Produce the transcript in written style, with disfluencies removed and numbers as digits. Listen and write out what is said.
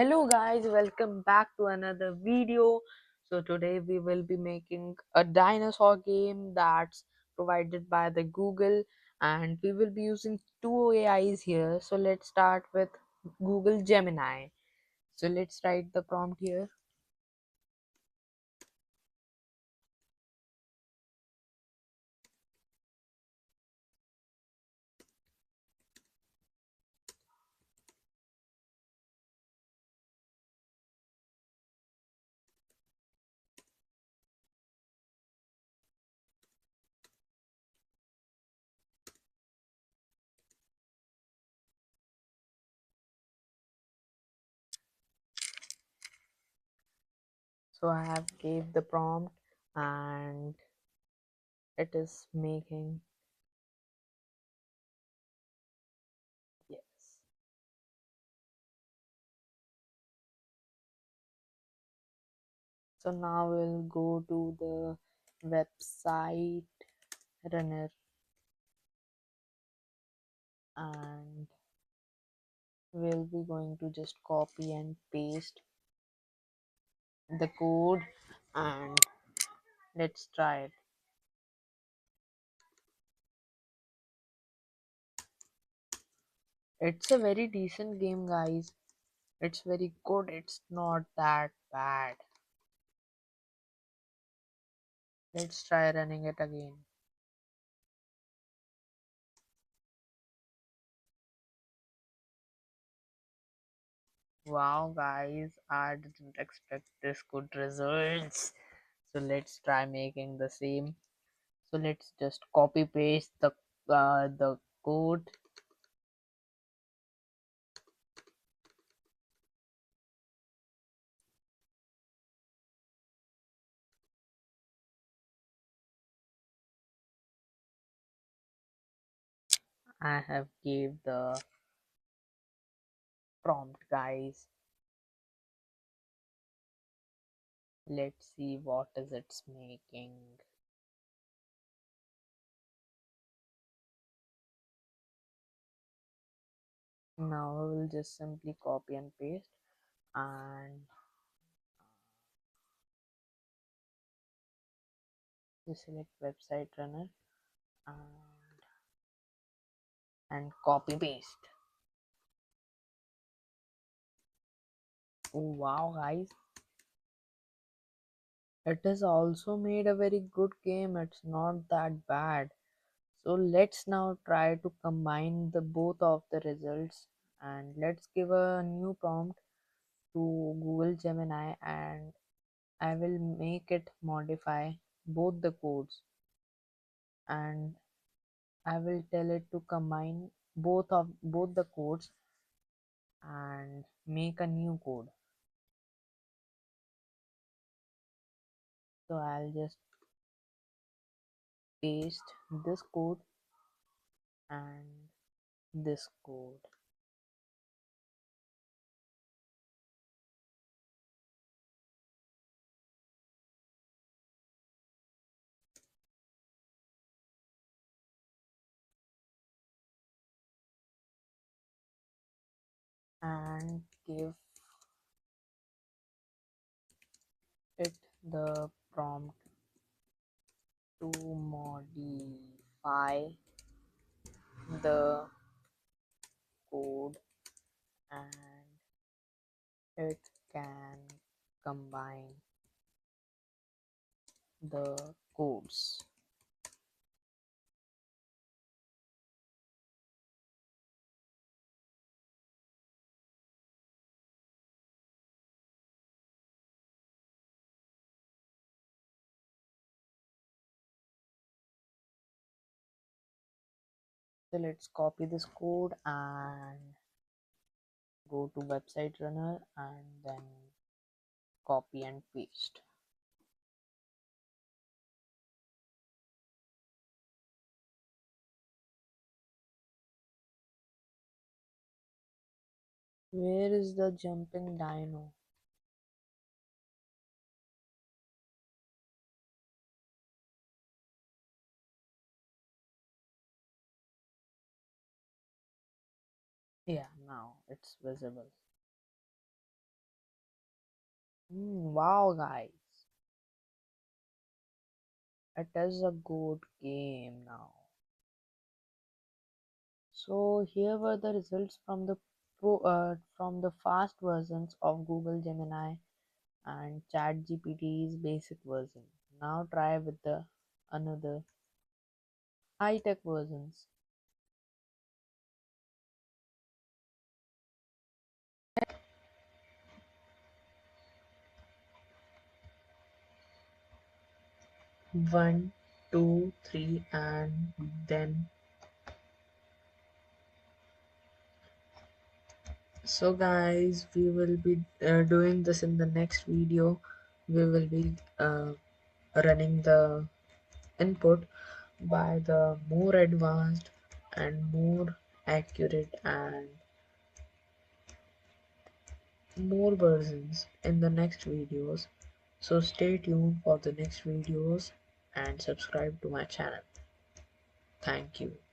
Hello guys, welcome back to another video. So today we will be making a dinosaur game that's provided by the Google, and we will be using two AIs here. So let's start with Google Gemini. So let's write the prompt here. So I have gave the prompt and it is making, yes. So now we'll go to the website runner and we'll be going to just copy and paste the code and let's try it. It's a very decent game, guys. It's very good. It's not that bad. Let's try running it again. Wow, guys, I didn't expect this good results. So let's try making the same. So let's just copy paste the code. I have gave the prompt, guys. Let's see what is it's making. Now I will just simply copy and paste and just select website runner and copy paste. Oh wow, guys, it has also made a very good game. It's not that bad. So let's now try to combine the both of the results and let's give a new prompt to Google Gemini and I will make it modify both the codes and I will tell it to combine both the codes and make a new code. So I'll just paste this code and this code and give it the prompt to modify the code and it can combine the codes. So let's copy this code and go to website runner and then copy and paste. Where is the jumping dino? Yeah, now it's visible. Wow, guys, it is a good game now. So here were the results from the from the fast versions of Google Gemini and ChatGPT's basic version. Now try with the another high-tech versions. 1, 2, 3, and then. So guys, we will be doing this in the next video. We will be running the input by the more advanced and more accurate and more versions in the next videos. So stay tuned for the next videos and subscribe to my channel. Thank you.